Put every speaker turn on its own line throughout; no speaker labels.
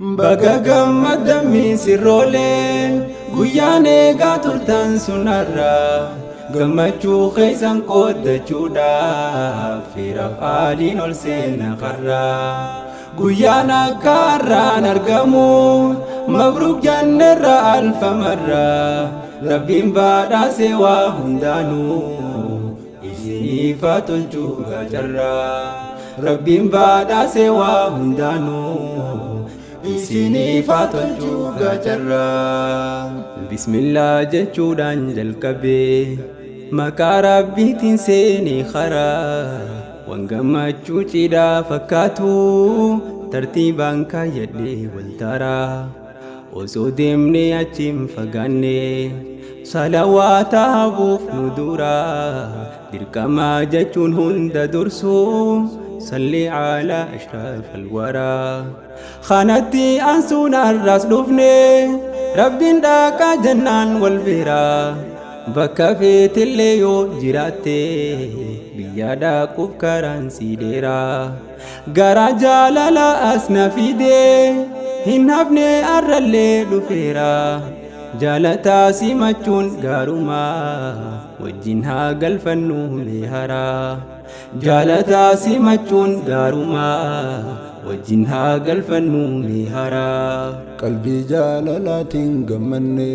Baga gammadamii sirroolee guyyaan eegaa turtan sunarra gammachuu keessan qooddachuudhaaf firaaf haaliin ol seena karra guyyaan akka har'aan argamu mabruuk janneerra alfamarra rabbiin badhaase waa hundaanuu isiniif haa tolchuu gacarra rabbiin badhaase waa hundaanuu isiniif haa tolchuu gacarra. Bismillah jechuudhaan jalqabee maqaa rabbiitiin seenee karaa waan gammachuu cidhaa fakkaatu tartiibaan kaayyadhee waltaaraa osoo deemnee achiin fagaanne salawaata hafuuf nu duraa dirqamaa jechuun hunda dursuu salli alaa ashrafil waraa khanatti ansuun arras dhufne rabbiin dhaqaa jannaan wal biraa bakka feetillee yoo jiraatte biyya dhaquuf karaan si dheeraa gara jaalala as na fidee hin hafne arrallee dhufeera jaalataa simachuun gaarumaa wajjin haa galfannu mee haraa jaalataa simachuun gaarumaa wajjin haa galfannu mee haraa
qalbii jaalalaatiin gammanne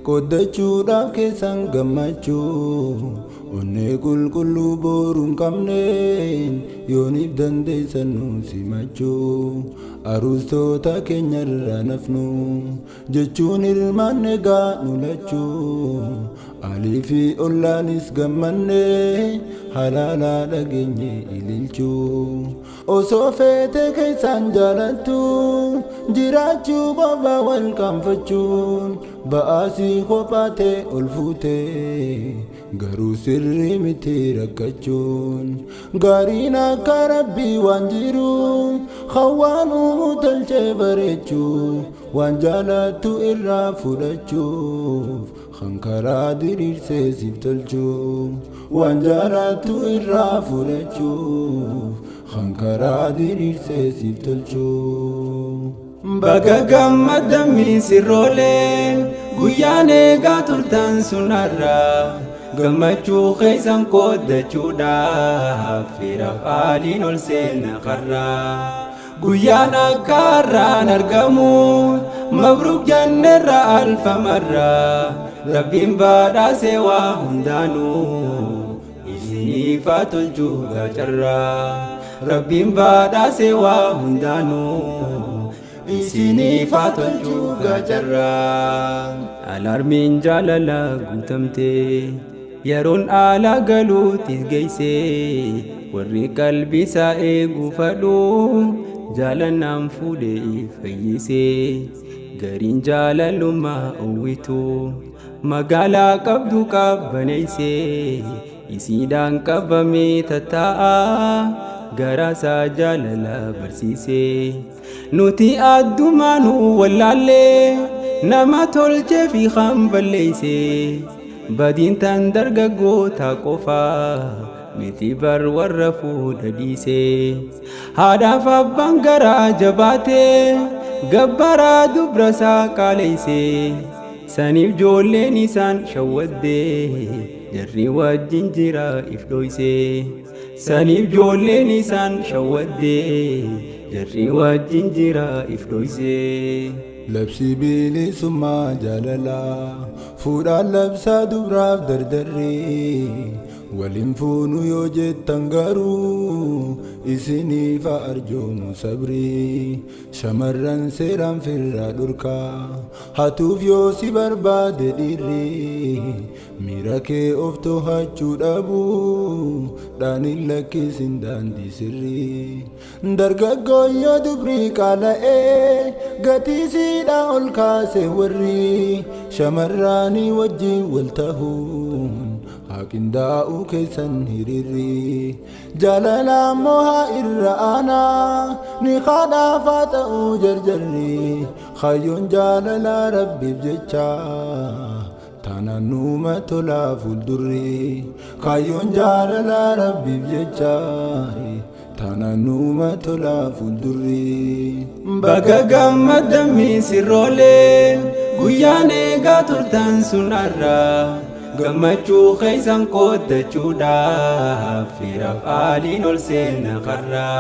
qooddachuudhaaf keessan gammachuu onnee qulqulluu boruun qabneen yooniif dandeessan nu simachuu aruustoota keenyarra nafnu jechuun hirmaanne gaa nu lachuu alii fi ollaanis gammanne halaalaa dhageenye ililchuu osoo feete keessan jaalattu jiraachuu qofa wal qaanfachuun ba'aasii kophaate ol fuute garuu sirri miti rakkachuun gaariin akka rabbii waan jiru khawwaanuu tolchee bareechuu waan jaalattu irraa fudhachuuf hankaraa diriirsee siif tolchuu waan jaalattu irraa fudhachuuf hankaraa diriirsee siif tolchuu.
Baga gammadamii sirroolee guyyaan eegaa turtan sunarra gammachuu keessan qooddachuudhaaf firaaf haaliin ol seena karra guyyaan akka har'aan argamu mabruuk janneerra alfamarra rabbiin badhaase waa hundaanuu isiniif haa tolchuu gacarra rabbiin badhaase waa hundaanuu isiniif haa tolchuu gacarra. Alarmiin jaalala guutamtee yeroon alaa galuutti geessee warri qalbii isaa eeguu fadhu jaalannaan fuudhee fayyisee gariin jaalalummaa hawwitu magaalaa qabdu qabbaneessee isiidhaan qabamee tattaa'a garaasaa jaalala barsiisee nuti addumaanuu wallaallee nama tolchee fi kan balleessee badiin tan dargaggoota qofaa miti bar warra fuudha dhiisee haadhaaf abbaan garaa jabaatee gabbaraa dubra isaa qaaleessee saniif ijoolleen isaan shawwaddee jarri wajjin jira if dhoysee saniif ijoolleen isaan shawwaddee jarri wajjin jira if dhoysee.
Labsii bilisummaa jaalalaa fuudhaan labsaa dubraaf dardarree waliin fuunu yoo jettan garuu isiniif haa arjoomu sabrii shamarran seeraan firraa dhorkaa hatuuf yoo si barbaade dhiirri miira kee of to'achuu dhabu dhaaniin lakkisin daandii sirrii dargaggoo yoo dubrii qaala'ee gatiisiidha ol kaase warri shamarraanii wajjin wal tahuun haqindaa'uu keessan hiriirri jaalala mohaa irra aanaa ni kadhaafaa ta'uu jarjarri hayyoon jaalala rabbiif jecha taanaan nuuma tolaa fuuldurri hayyoon jaalala rabbiif jecha taananuma tola fuuldurri.
Baga gammadammi sirroolee guyyaan eegaa turtan sun har'a gammachuu keessan qoodachuudhaaf firaaf aaliin ol seena karra.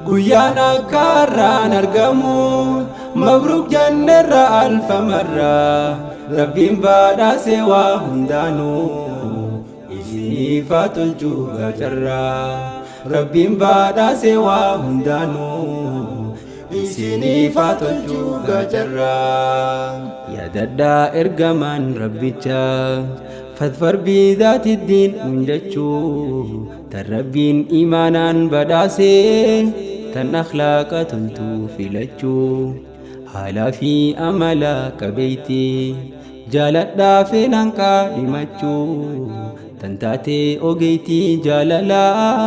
Guyyaan akka har'aan argamu mabruuk janneerra alfamarra rabbiin badhaase waa hundaanuu isiniif haa tolchuu gacarra. Rabbiin badhaase waa hundaanuu isiniif haa tolchuu gacarra. Yaadadhaa ergamaan rabbicha fatfar bidaatiddiin hunjachuu tan rabbiin imaanaan badhaase tan akhlaaqa toltuu filachuu haalaa fi amala qabeeyti jaaladhaa feenaan qaadhimachuu tan taatee ogeeyti jaalalaa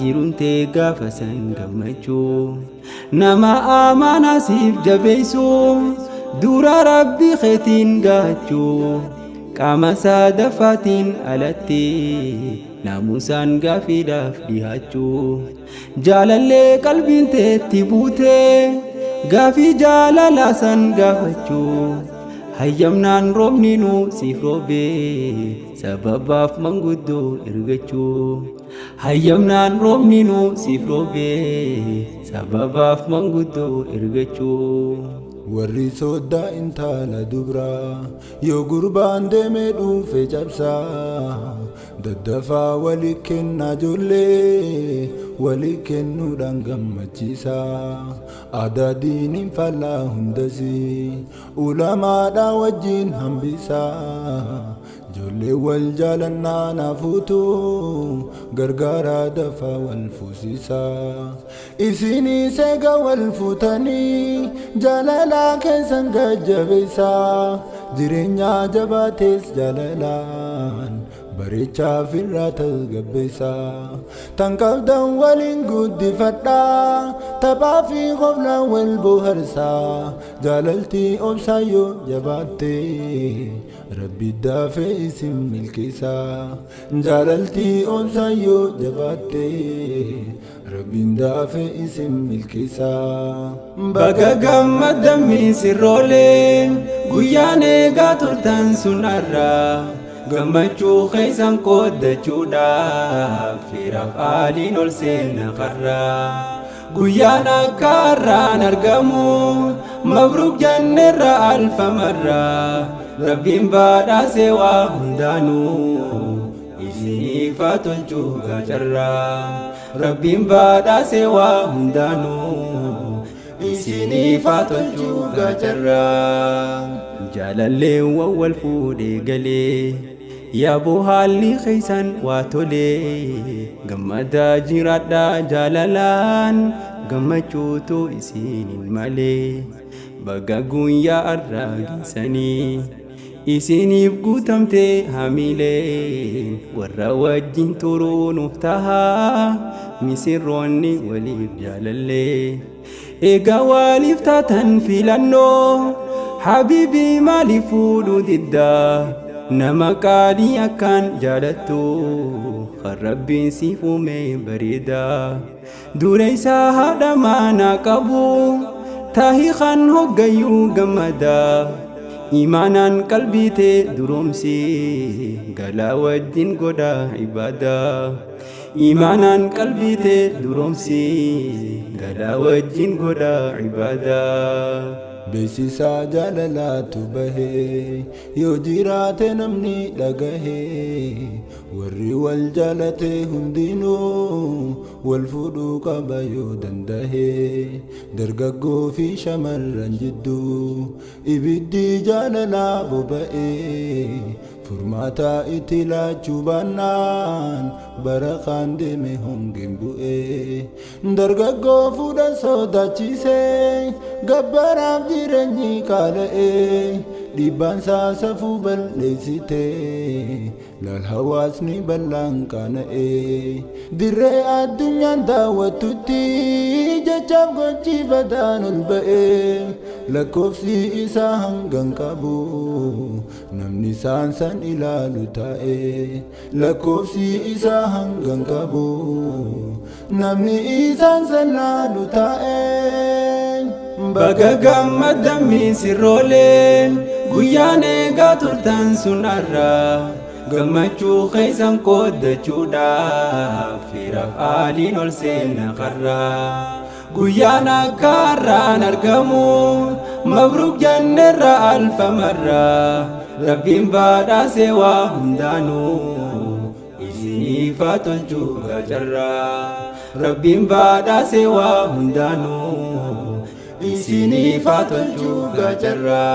jiruun tee gaafa san gammachuu nama amaanaa siif jabeessuu dura rabbii keetiin gaachuu qaama sadafaatiin alatti naamusaan gaafiidhaaf dhihaachuu jaalallee qalbiin teetti buutee gaafii jaalalaa san gaafachuu hayyamnaan roobni nu siif roobee sababaaf manguddoo ergachuu hayyamnaan roobni nu siif roobee sababaaf manguddoo ergachuu.
Warri sooddaa intala dubraa yoo gurbaan deemee dhuunfee cabsaa daddafaa walii kennaa ijoollee walii kennuudhaan gammachiisaa aadaa diiniin faallaa hundasii ulamaadhaa wajjin hambisaa ijoollee wal jaalannaa naafuutu gargaaraa dafaa wal fuusisaa isinii seega wal fuutanii jaalalaa keessan gajjabeessaa jireenyaa jabaatees jaalalaan bareechaaf irraa tasgabbeessaa tan qabdan waliin guddifadhaa taphaa fi qoflaan wal bohaarsaa jaalaltii obsaayyoo jabaattee rabbi daafee isin milkeessaa jaalaltii obsaayyoo jabaattee rabbiin daafee isin milkeessaa.
Baga gammadammi sirroolee guyyaan eegaa turtan sun har'a gammachuu keessan qoodachuudhaaf firaaf aaliin ol seena karra. Guyyaan akka har'aan argamu mabruuk janneerra alfamarra rabbiin badhaase waa hundaanuu isiniif haa tolchuu gacarra. Rabbiin badhaase waa hundaanuu isiniif haa tolchuu gacarra. Jaalallee wal fuudhee galee yaaboo haalli keessan waa tolee gammadaa jiraadhaa jaalalaan gammachuutu isiniin malee baga guyyaa har'aa geessanii isiniif guutamtee hamilee warra wajjin turuu nuuf tahaa misirroonni waliif jaalallee eegaa waliif taatan filannoo habiibii maaliif fuudhuu diddaa nama qaalii akkaan jaalattu kan rabbiin siif uume bareedaa dura isaa haadha maanaa qabu taahii kan hoggayyuu gammadaa imaanaan qalbii tee duroomsi galaa wajjin godha ibaadaa imaanaan qalbii tee duroomsi galaa wajjin godha ibaadaa.
Beeksisaa jaalalaatu bahee yoo jiraate namni dhagahee warri wal jaalate hundinuu wal fuudhuu qaba yoo dandahee dargaggoo fi shamarran jidduu ibiddi jaalalaa boba'ee furmaata itti laachuu baannaan barakaan deeme hongeen bu'ee dargaggoo fuudha sodaachisee gabbaraaf jireenyi qaala'ee dhiibbaan safuu balleessitee laal hawaasni bal'aan qaana'ee dirree addunyaan daawwattutti jechaaf gochi badaan ol ba'ee lakkoofsi isaa hangan qabu namni isaan san ilaalu taa'e lakkoofsi isaa hangan qabu namni isaan san ilaalu taa'e.
Baga gammaddan misirroolee guyyaan eegaa turtan sun har'a gammachuu keessan qooddachuudhaaf firaaf aaliin ol seena karra. Guyyaan akka har'aan argamu mabruuk janneerra alfamarra rabbiin badhaase waa hundaanuu isiniif haa tolchuu gacarra. Rabbiin badhaase waa hundaanuu isiniif haa tolchuu gacarra.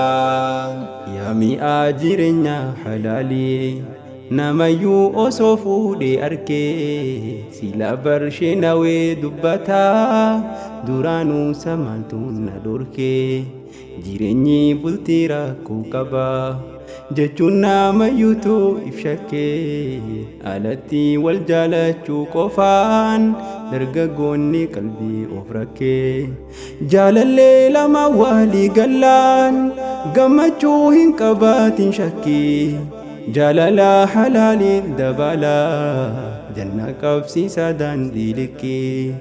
Yaa mi'aa jireenya halaalii namayyuu osoo fuudhee arkee sila barshee nawee dubbataa duraanuu samaaltu na dhorkee jireenyi bultii rakkoo qaba jechuun namayyuutu ibshakkee alatti wal jaalachuu qofaan dargaggoonni qalbii of rakkee jaalallee lama walii gallaan gammachuu hin qabaatin shakkii. Jaalala halaaliin dabala janna qabsiisa daandii likkii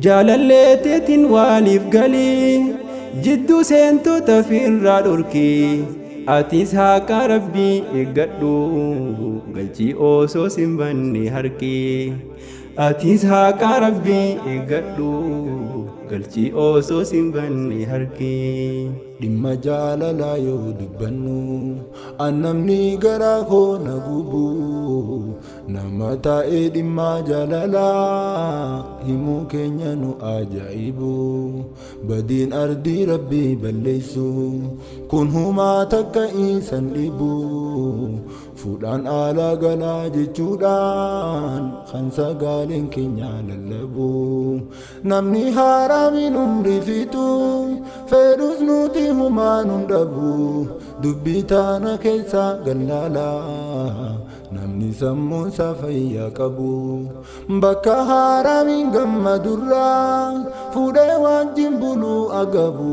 jaalallee teetiin waliif galii jidduu seentota firraa dhorkii atis haqa rabbii eeggadhu galchii osoo sin banne harkii atis haqa rabbii eeggadhu galchii osoo sin banne harkii.
Dhimma jaalalaa yoo dubbannu annamni garaa koo na gubu nama taa'ee dhimma jaalalaa himuu keenya nu ajaa'ibu badiin ardii rabbii balleessu kun humaa takka isan dhibu fuudhaan alaa galaa jechuudhaan kan sagaaleen keenya lallabu namni haaraamiin umrii fixu fedhus nuti humaan hundabu dubbii taana keessa gallaala namni sammuunsa fayyaa qabu bakka haaraamiin gammadurraa fuudhee wajjin buluu agabu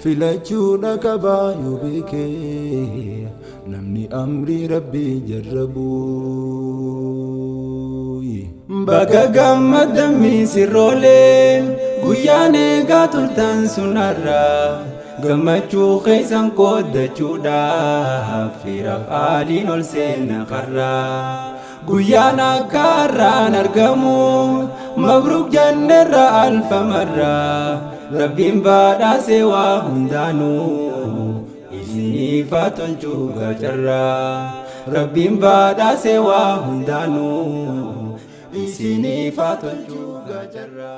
filachuudha qabaa yoo beekee namni amrii rabbii jarrabu.
Baga gammaddan misirroolee guyyaan eegaa turtan sun har'a gammachuu keessan qooddachuudhaaf firaaf aaliin ol seena karra. Guyyaan akka har'aan argamu mabruuk janneerra alfamarra rabbiin badhaase waa hundaanuu isiniif haa tolchuu gacarra. Rabbiin badhaase waa hundaanuu isiniif haa tolchuu gacarra.